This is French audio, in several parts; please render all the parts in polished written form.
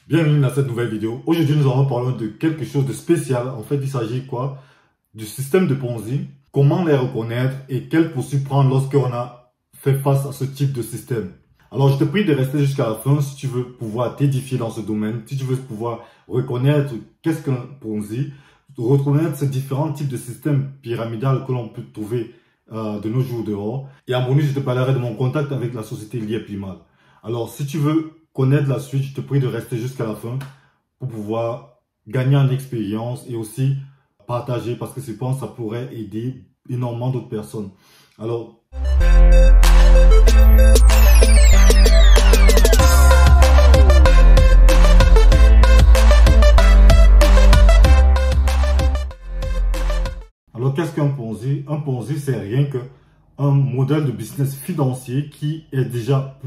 Bienvenue dans cette nouvelle vidéo. Aujourd'hui, nous allons parler de quelque chose de spécial. En fait, il s'agit quoi? Du système de Ponzi, comment les reconnaître et quelles poursuites prendre lorsqu'on a fait face à ce type de système. Alors, je te prie de rester jusqu'à la fin si tu veux pouvoir t'édifier dans ce domaine, si tu veux pouvoir reconnaître qu'est-ce qu'un Ponzi, reconnaître ces différents types de systèmes pyramidales que l'on peut trouver de nos jours dehors. Et en bonus, je te parlerai de mon contact avec la société Liépimal. Alors, si tu veux connaître la suite, je te prie de rester jusqu'à la fin pour pouvoir gagner en expérience et aussi partager parce que je pense que ça pourrait aider énormément d'autres personnes. Alors, qu'est-ce qu'un Ponzi? Un Ponzi, c'est rien qu'un modèle de business financier qui est déjà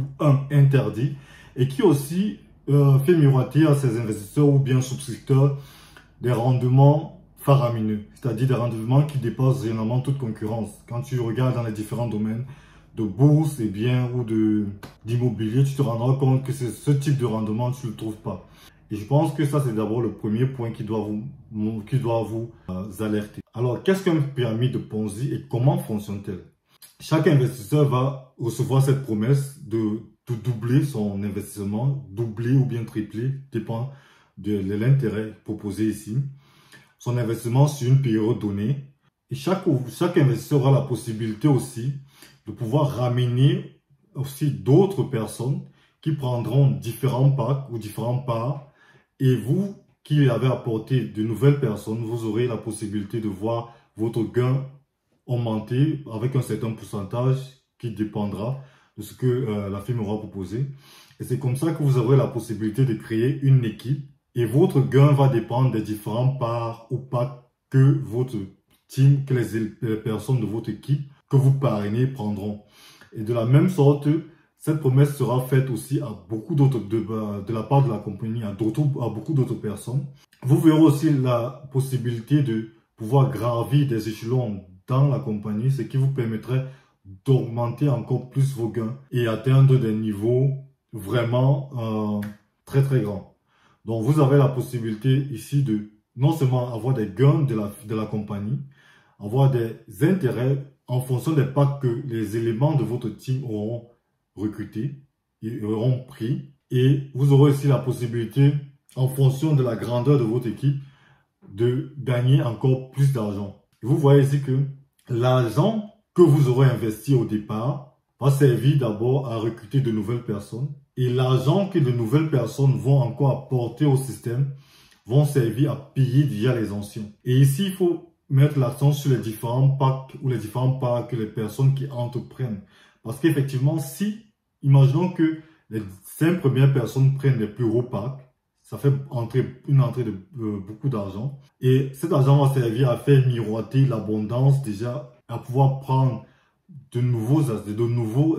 interdit et qui aussi fait miroiter à ses investisseurs ou bien souscripteurs des rendements faramineux, c'est-à-dire des rendements qui dépassent généralement toute concurrence. Quand tu regardes dans les différents domaines de bourse et bien ou d'immobilier, tu te rendras compte que ce type de rendement, tu ne le trouves pas. Et je pense que ça, c'est d'abord le premier point qui doit vous alerter. Alors, qu'est-ce qu'une pyramide de Ponzi et comment fonctionne-t-elle? Chaque investisseur va recevoir cette promesse de doubler son investissement, doubler ou bien tripler, dépend de l'intérêt proposé ici, son investissement sur une période donnée. Et chaque investisseur aura la possibilité aussi de pouvoir ramener aussi d'autres personnes qui prendront différents packs ou différents parts. Et vous qui avez apporté de nouvelles personnes, vous aurez la possibilité de voir votre gain augmenter avec un certain pourcentage qui dépendra de ce que la firme aura proposé. Et c'est comme ça que vous aurez la possibilité de créer une équipe et votre gain va dépendre des différents parts ou packs que votre team, que les personnes de votre équipe que vous parrainez prendront. Et de la même sorte, cette promesse sera faite aussi à beaucoup d'autres de la part de la compagnie, à beaucoup d'autres personnes. Vous verrez aussi la possibilité de pouvoir gravir des échelons dans la compagnie, ce qui vous permettrait d'augmenter encore plus vos gains et atteindre des niveaux vraiment très très grands. Donc vous avez la possibilité ici de non seulement avoir des gains de la compagnie, avoir des intérêts en fonction des packs que les éléments de votre team auront recrutés et auront pris, et vous aurez aussi la possibilité en fonction de la grandeur de votre équipe de gagner encore plus d'argent. Vous voyez ici que l'argent que vous aurez investi au départ va servir d'abord à recruter de nouvelles personnes et l'argent que de nouvelles personnes vont encore apporter au système vont servir à payer déjà les anciens. Et ici, il faut mettre l'accent sur les différents packs ou les différents parts que les personnes qui entreprennent. Parce qu'effectivement, imaginons que les 5 premières personnes prennent les plus gros packs, ça fait une entrée de beaucoup d'argent. Et cet argent va servir à faire miroiter l'abondance déjà, à pouvoir prendre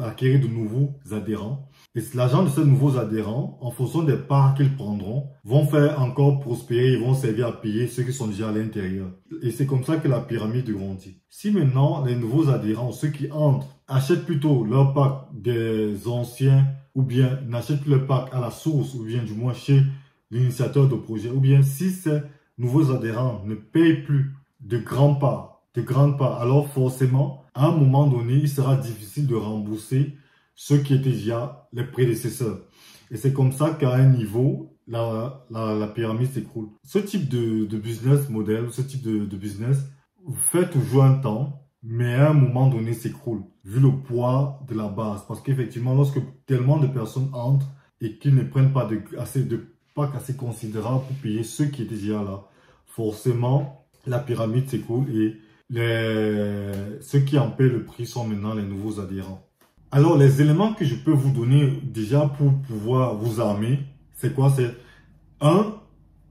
acquérir de nouveaux adhérents. Et l'argent de ces nouveaux adhérents, en fonction des parts qu'ils prendront, vont faire encore prospérer, ils vont servir à payer ceux qui sont déjà à l'intérieur. Et c'est comme ça que la pyramide grandit. Si maintenant les nouveaux adhérents, ceux qui entrent, achètent plutôt leur pack des anciens, ou bien n'achètent plus le pack à la source, ou bien du moins chez l'initiateur de projet, ou bien si ces nouveaux adhérents ne payent plus de grandes parts, alors forcément, à un moment donné, il sera difficile de rembourser ceux qui étaient déjà les prédécesseurs. Et c'est comme ça qu'à un niveau, la pyramide s'écroule. Ce type de business model, ce type de business fait toujours un temps, mais à un moment donné s'écroule, vu le poids de la base. Parce qu'effectivement, lorsque tellement de personnes entrent et qu'ils ne prennent pas assez considérable pour payer ceux qui étaient déjà là, forcément, la pyramide s'écroule et ceux qui en paient le prix sont maintenant les nouveaux adhérents. Alors, les éléments que je peux vous donner déjà pour pouvoir vous armer, c'est quoi? C'est 1.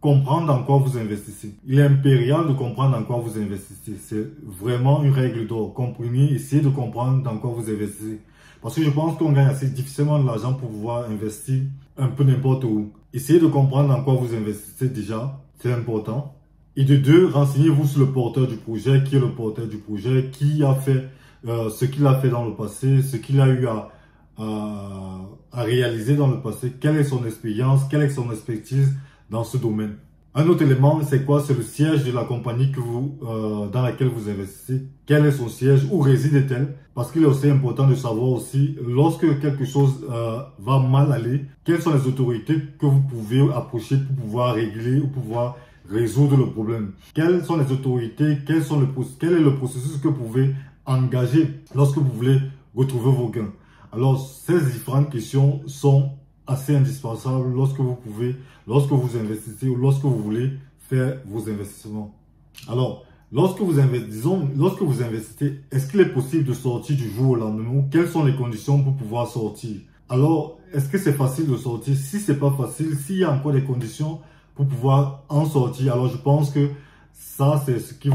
Comprendre dans quoi vous investissez. Il est impérial de comprendre dans quoi vous investissez. C'est vraiment une règle d'or. Comprenez, essayez de comprendre dans quoi vous investissez. Parce que je pense qu'on gagne assez difficilement de l'argent pour pouvoir investir un peu n'importe où. Essayez de comprendre dans quoi vous investissez déjà. C'est important. Et de 2, renseignez-vous sur le porteur du projet, qui est le porteur du projet, qui a fait ce qu'il a fait dans le passé, ce qu'il a eu à à réaliser dans le passé, quelle est son expérience, quelle est son expertise dans ce domaine. Un autre élément, c'est quoi? C'est le siège de la compagnie dans laquelle vous investissez. Quel est son siège? Où réside-t-elle? Parce qu'il est aussi important de savoir aussi, lorsque quelque chose va mal aller, quelles sont les autorités que vous pouvez approcher pour pouvoir régler ou pouvoir résoudre le problème. Quelles sont les autorités? Quel est le processus que vous pouvez engager lorsque vous voulez retrouver vos gains? Alors, ces différentes questions sont assez indispensables lorsque vous investissez ou lorsque vous voulez faire vos investissements. Alors, lorsque vous investissez, est-ce qu'il est possible de sortir du jour au lendemain ou quelles sont les conditions pour pouvoir sortir? Alors, est-ce que c'est facile de sortir? Si c'est pas facile, s'il y a encore des conditions pour pouvoir en sortir, alors je pense que ça, c'est ce qui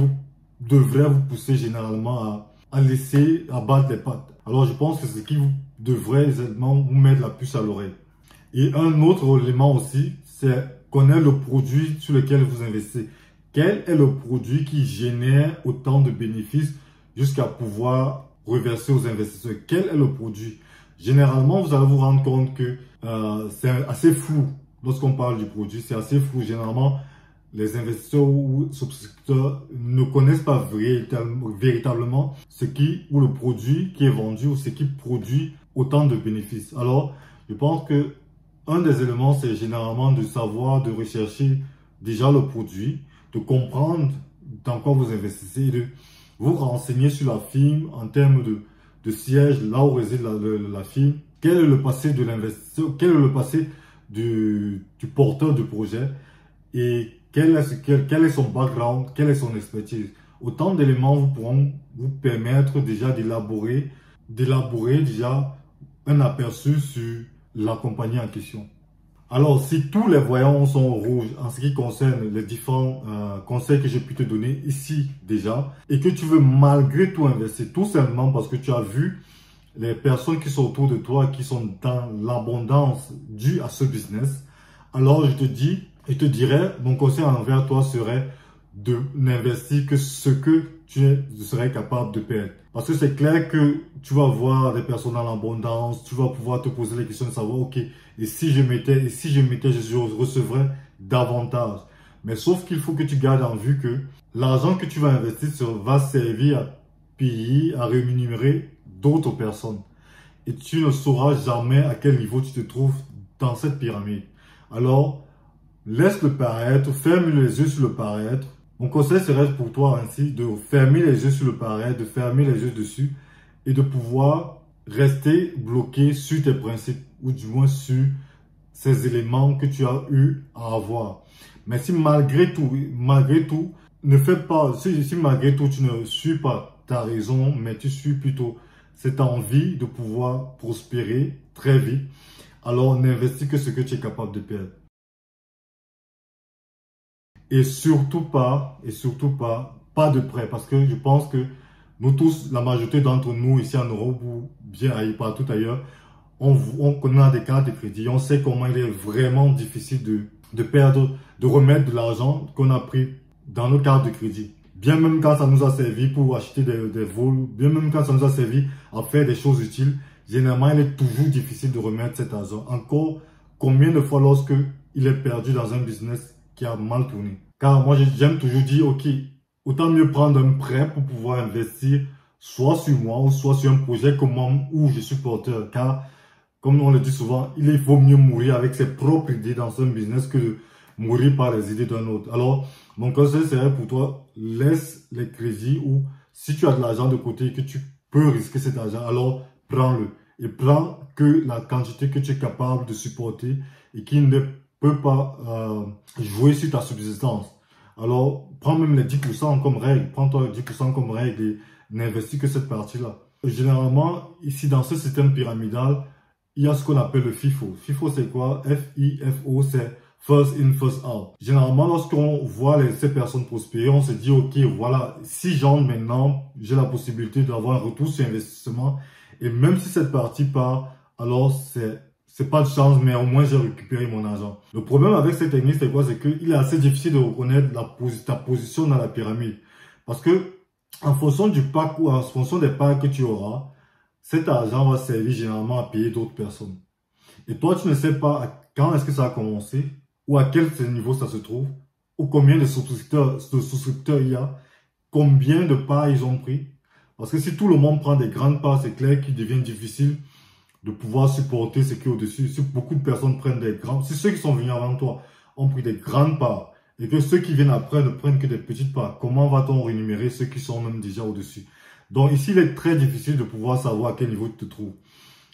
devrait vous pousser généralement à laisser abattre les pattes. Alors, je pense que c'est ce qui devrait exactement vous mettre la puce à l'oreille. Et un autre élément aussi, c'est connaître le produit sur lequel vous investissez. Quel est le produit qui génère autant de bénéfices jusqu'à pouvoir reverser aux investisseurs? Quel est le produit? Généralement, vous allez vous rendre compte que c'est assez flou. Lorsqu'on parle du produit, c'est assez flou. Généralement, les investisseurs ou souscripteurs ne connaissent pas véritablement le produit qui est vendu ou ce qui produit autant de bénéfices. Alors, je pense que un des éléments, c'est généralement de savoir, de rechercher déjà le produit, de comprendre dans quoi vous investissez et de vous renseigner sur la firme en termes de siège, là où réside la firme, quel est le passé de l'investisseur, quel est le passé du porteur de projet et quel est son background, quelle est son expertise. Autant d'éléments pourront vous permettre déjà d'élaborer déjà un aperçu sur la compagnie en question. Alors, si tous les voyants sont rouges en ce qui concerne les différents conseils que j'ai pu te donner ici déjà, et que tu veux malgré tout investir, tout simplement parce que tu as vu les personnes qui sont autour de toi, qui sont dans l'abondance due à ce business, alors je te dirais, mon conseil envers toi serait de n'investir que ce que tu serais capable de perdre. Parce que c'est clair que tu vas voir des personnes dans l'abondance, tu vas pouvoir te poser les questions de savoir, ok, et si je mettais, je recevrais davantage. Mais sauf qu'il faut que tu gardes en vue que l'argent que tu vas investir va servir à payer, à rémunérer d'autres personnes. Et tu ne sauras jamais à quel niveau tu te trouves dans cette pyramide. Alors, laisse le paraître, ferme les yeux sur le paraître. Mon conseil serait pour toi ainsi de fermer les yeux sur le paraître, de fermer les yeux dessus et de pouvoir rester bloqué sur tes principes ou du moins sur ces éléments que tu as eu à avoir. Mais si malgré tout, ne fais pas, si malgré tout tu ne suis pas ta raison, mais tu suis plutôt cette envie de pouvoir prospérer très vite, alors n'investis que ce que tu es capable de perdre. Et surtout pas pas de prêt. Parce que je pense que nous tous, la majorité d'entre nous ici en Europe ou bien partout ailleurs, on connaît des cartes de crédit. On sait comment il est vraiment difficile de perdre, de remettre de l'argent qu'on a pris dans nos cartes de crédit. Bien même quand ça nous a servi pour acheter des vols, bien même quand ça nous a servi à faire des choses utiles, généralement il est toujours difficile de remettre cet argent. Encore combien de fois lorsque il est perdu dans un business qui a mal tourné. Car moi, j'aime toujours dire, ok, autant mieux prendre un prêt pour pouvoir investir soit sur moi ou soit sur un projet où je suis porteur. Car, comme on le dit souvent, il faut mieux mourir avec ses propres idées dans un business que de mourir par les idées d'un autre. Alors, mon conseil serait pour toi, laisse les crédits ou si tu as de l'argent de côté et que tu peux risquer cet argent, alors prends-le. Et prends que la quantité que tu es capable de supporter et qui ne peut pas jouer sur ta subsistance. Alors, prends même les 10% comme règle. Prends-toi les 10% comme règle et n'investis que cette partie-là. Généralement, ici, dans ce système pyramidal, il y a ce qu'on appelle le FIFO. FIFO, c'est quoi? F-I-F-O, c'est First In, First Out. Généralement, lorsqu'on voit ces personnes prospérer, on se dit, ok, voilà, si j'entre maintenant, j'ai la possibilité d'avoir un retour sur investissement. Et même si cette partie part, alors c'est pas de chance, mais au moins j'ai récupéré mon argent. Le problème avec cette technique, c'est quoi? C'est qu'il est assez difficile de reconnaître ta position dans la pyramide. Parce que, en fonction du pack ou en fonction des packs que tu auras, cet argent va servir généralement à payer d'autres personnes. Et toi, tu ne sais pas quand est-ce que ça a commencé, ou à quel niveau ça se trouve, ou combien de souscripteurs il y a, combien de parts ils ont pris. Parce que si tout le monde prend des grandes parts, c'est clair qu'il devient difficile de pouvoir supporter ce qui est au-dessus. Si beaucoup de personnes prennent des grandes, si ceux qui sont venus avant toi ont pris des grandes parts, et que ceux qui viennent après ne prennent que des petites parts, comment va-t-on rémunérer ceux qui sont même déjà au-dessus? Donc ici, il est très difficile de pouvoir savoir à quel niveau tu te trouves.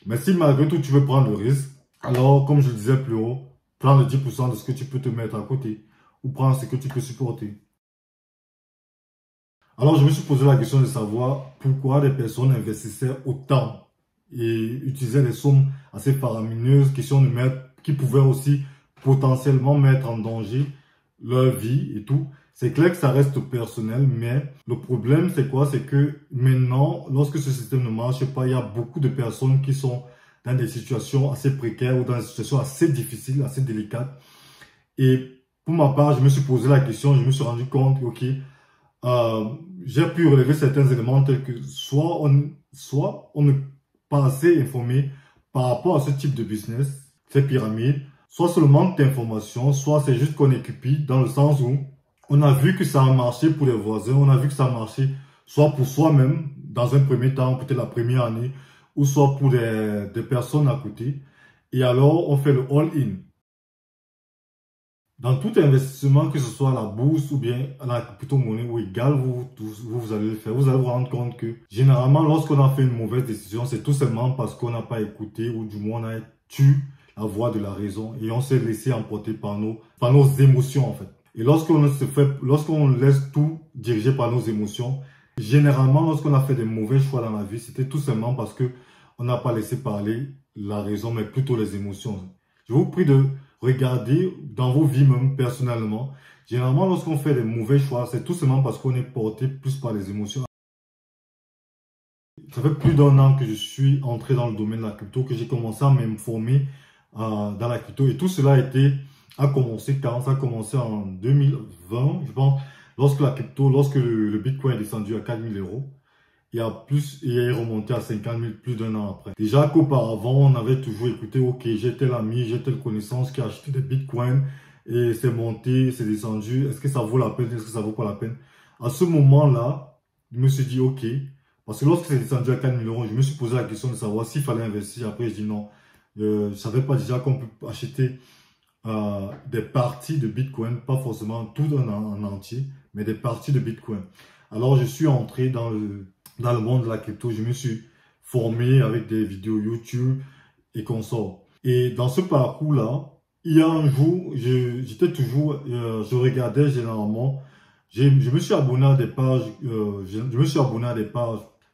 Mais si malgré tout, tu veux prendre le risque, alors, comme je le disais plus haut, prends le 10% de ce que tu peux te mettre à côté, ou prends ce que tu peux supporter. Alors, je me suis posé la question de savoir pourquoi des personnes investissaient autant et utilisaient des sommes assez faramineuses qui pouvaient aussi potentiellement mettre en danger leur vie et tout. C'est clair que ça reste personnel, mais le problème, c'est quoi? C'est que maintenant, lorsque ce système ne marche pas, il y a beaucoup de personnes qui sont dans des situations assez précaires ou dans des situations assez difficiles, assez délicates. Et pour ma part, je me suis posé la question, je me suis rendu compte, ok, j'ai pu relever certains éléments tels que soit on n'est pas assez informé par rapport à ce type de business, ces pyramides, soit c'est le manque d'informations, soit c'est juste qu'on est cupide dans le sens où on a vu que ça a marché pour les voisins, on a vu que ça a marché soit pour soi-même, dans un premier temps, peut-être la première année, ou soit pour des personnes à côté. Et alors, on fait le all-in. Dans tout investissement, que ce soit à la bourse ou bien à la crypto-monnaie ou égal, vous allez le faire. Vous allez vous rendre compte que généralement, lorsqu'on a fait une mauvaise décision, c'est tout simplement parce qu'on n'a pas écouté ou du moins on a tué la voix de la raison et on s'est laissé emporter par nos émotions en fait. Et lorsqu'on laisse tout diriger par nos émotions, généralement, lorsqu'on a fait des mauvais choix dans la vie, c'était tout simplement parce que on n'a pas laissé parler la raison, mais plutôt les émotions. Je vous prie de regarder dans vos vies même personnellement. Généralement, lorsqu'on fait des mauvais choix, c'est tout simplement parce qu'on est porté plus par les émotions. Ça fait plus d'1 an que je suis entré dans le domaine de la crypto, que j'ai commencé à m'informer dans la crypto. Et tout cela a commencé quand ça a commencé en 2020, je pense, lorsque le Bitcoin est descendu à 4000 euros. Il est remonté à 50 000 plus d'1 an après. Déjà qu'auparavant, on avait toujours écouté, ok, j'ai tel ami, j'ai telle connaissance qui a acheté des bitcoins et c'est monté, c'est descendu. Est-ce que ça vaut la peine? Est-ce que ça vaut pas la peine? À ce moment-là, je me suis dit, ok. Parce que lorsque c'est descendu à 4 000 euros, je me suis posé la question de savoir s'il fallait investir. Après, je dis non. Je savais pas déjà qu'on peut acheter des parties de bitcoin, pas forcément tout en entier, mais des parties de bitcoin. Alors, je suis entré dans le monde de la crypto, je me suis formé avec des vidéos YouTube et consorts. Et dans ce parcours-là, il y a un jour, je regardais généralement, je me suis abonné à des pages,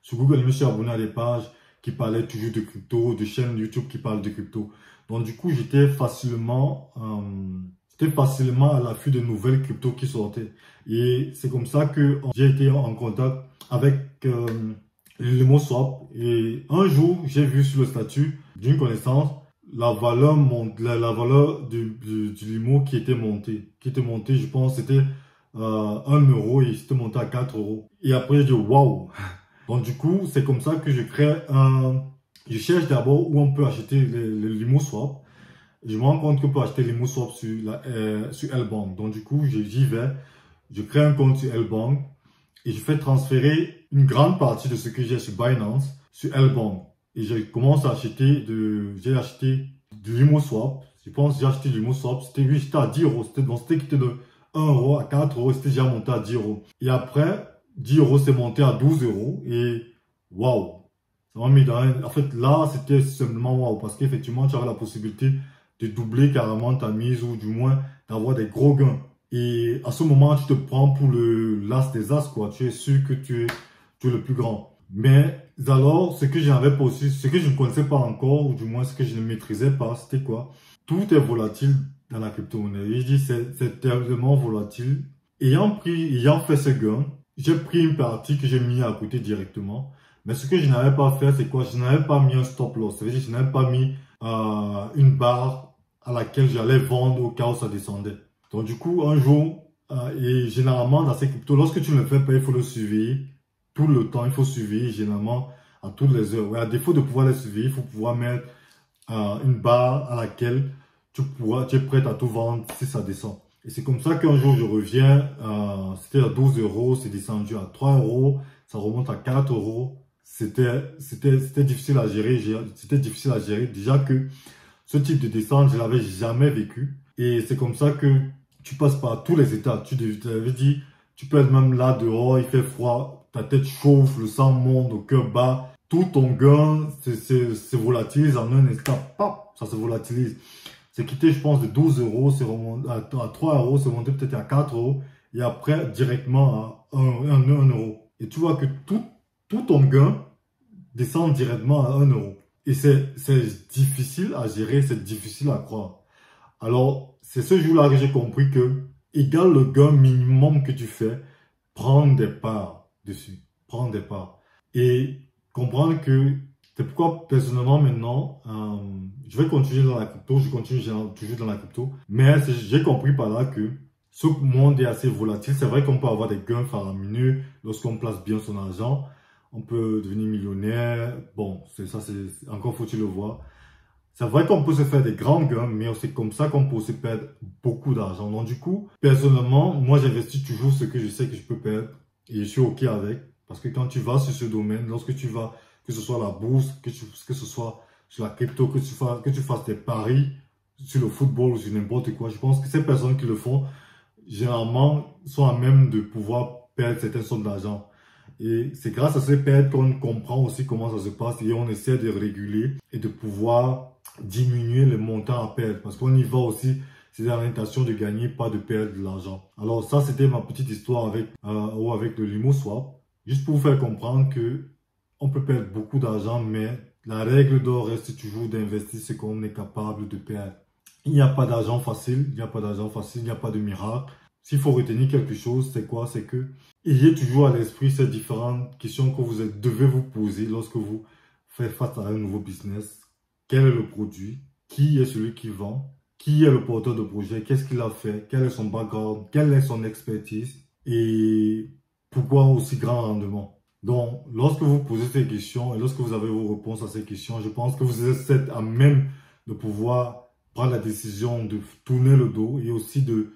sur Google, je me suis abonné à des pages qui parlaient toujours de crypto, de chaînes YouTube qui parlent de crypto. Donc du coup, j'étais facilement à l'affût de nouvelles cryptos qui sortaient. Et c'est comme ça que j'ai été en contact avec LimoSwap. Et un jour, j'ai vu sur le statut d'une connaissance la valeur du limo qui était montée. Je pense, c'était 1 euro et c'était monté à 4 euros. Et après, je dis waouh! Donc du coup, c'est comme ça que je je cherche d'abord où on peut acheter les LimoSwap. Je me rends compte qu'on peut acheter LimoSwap sur L-Bank. Donc du coup, j'y vais. Je crée un compte sur L-Bank et je fais transférer une grande partie de ce que j'ai sur Binance sur L-Bank. Et je commence à acheter j'ai acheté du LimoSwap. Je pense que j'ai acheté du LimoSwap. J'étais à 10 euros. C'était quitté de 1 euro à 4 euros. C'était déjà monté à 10 euros. Et après, 10 euros, c'est monté à 12 euros. Et waouh! Ça m'a mis en fait, là, c'était simplement waouh. Parce qu'effectivement, tu avais la possibilité de doubler carrément ta mise ou du moins d'avoir des gros gains. Et à ce moment, tu te prends pour l'as des as, quoi. Tu es sûr que tu es le plus grand. Mais alors, ce que je ne connaissais pas encore, ou du moins ce que je ne maîtrisais pas, c'était quoi? Tout est volatile dans la crypto-monnaie. Et je dis, c'est tellement volatile. Ayant fait ce gain, j'ai pris une partie que j'ai mis à côté directement. Mais ce que je n'avais pas fait, c'est quoi? Je n'avais pas mis un stop loss. C'est-à-dire, je n'avais pas mis une barre à laquelle j'allais vendre au cas où ça descendait. Donc du coup, un jour, et généralement dans ces cryptos, lorsque tu ne le fais pas, il faut le suivre tout le temps. Il faut suivre généralement à toutes les heures. Ouais, à défaut de pouvoir les surveiller, il faut pouvoir mettre une barre à laquelle tu es prêt à tout vendre si ça descend. Et c'est comme ça qu'un jour je reviens, c'était à 12 euros, c'est descendu à 3 euros, ça remonte à 4 euros. C'était difficile à gérer, déjà que ce type de descente, je l'avais jamais vécu. Et c'est comme ça que tu passes par tous les états. Tu t'avais dit, tu peux être même là dehors, il fait froid, ta tête chauffe, le sang monte, au cœur bat. Tout ton gain se volatilise en un instant. Pop, ça se volatilise. C'est quitté, je pense, de 12 euros, c'est remonté à 3 euros, c'est monté peut-être à 4 euros. Et après, directement à 1 euro. Et tu vois que tout ton gain descend directement à 1 euro. Et c'est difficile à gérer, c'est difficile à croire. Alors, c'est ce jour-là que j'ai compris que, égal le gain minimum que tu fais, prends des parts dessus. Prends des parts. Et comprendre que, c'est pourquoi personnellement maintenant, je vais continuer dans la crypto, je continue toujours dans la crypto. Mais j'ai compris par là que ce monde est assez volatile. C'est vrai qu'on peut avoir des gains faramineux lorsqu'on place bien son argent. On peut devenir millionnaire. Bon, encore faut-il le voir. C'est vrai qu'on peut se faire des grands gains, mais c'est comme ça qu'on peut aussi perdre beaucoup d'argent. Donc du coup, personnellement, moi j'investis toujours ce que je sais que je peux perdre et je suis OK avec. Parce que quand tu vas sur ce domaine, lorsque tu vas, que ce soit la bourse, que ce soit sur la crypto, que tu fasses des paris sur le football ou sur n'importe quoi, je pense que ces personnes qui le font, généralement, sont à même de pouvoir perdre certaines sommes d'argent. Et c'est grâce à ces pertes qu'on comprend aussi comment ça se passe et on essaie de réguler et de pouvoir diminuer les montants à perdre. Parce qu'on y va aussi, c'est dans l'intention de gagner, pas de perdre de l'argent. Alors ça, c'était ma petite histoire avec le Limo Swap. Juste pour vous faire comprendre que on peut perdre beaucoup d'argent, mais la règle d'or reste toujours d'investir ce qu'on est capable de perdre. Il n'y a pas d'argent facile, il n'y a pas d'argent facile, il n'y a pas de miracle. S'il faut retenir quelque chose, c'est quoi? C'est que ayez toujours à l'esprit ces différentes questions que vous devez vous poser lorsque vous faites face à un nouveau business. Quel est le produit? Qui est celui qui vend? Qui est le porteur de projet? Qu'est-ce qu'il a fait? Quel est son background? Quelle est son expertise? Et pourquoi aussi grand rendement? Donc, lorsque vous posez ces questions et lorsque vous avez vos réponses à ces questions, je pense que vous êtes à même de pouvoir prendre la décision de tourner le dos et aussi de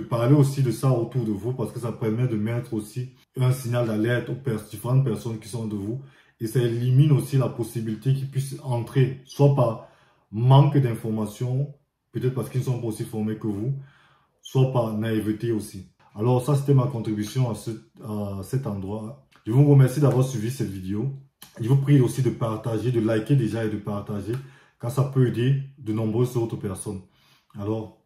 parler aussi de ça autour de vous parce que ça permet de mettre aussi un signal d'alerte aux différentes personnes qui sont de vous et ça élimine aussi la possibilité qu'ils puissent entrer soit par manque d'informations, peut-être parce qu'ils ne sont pas aussi formés que vous, soit par naïveté aussi. Alors ça, c'était ma contribution à cet endroit. Je vous remercie d'avoir suivi cette vidéo. Je vous prie aussi de partager, de liker déjà et de partager car ça peut aider de nombreuses autres personnes. Alors,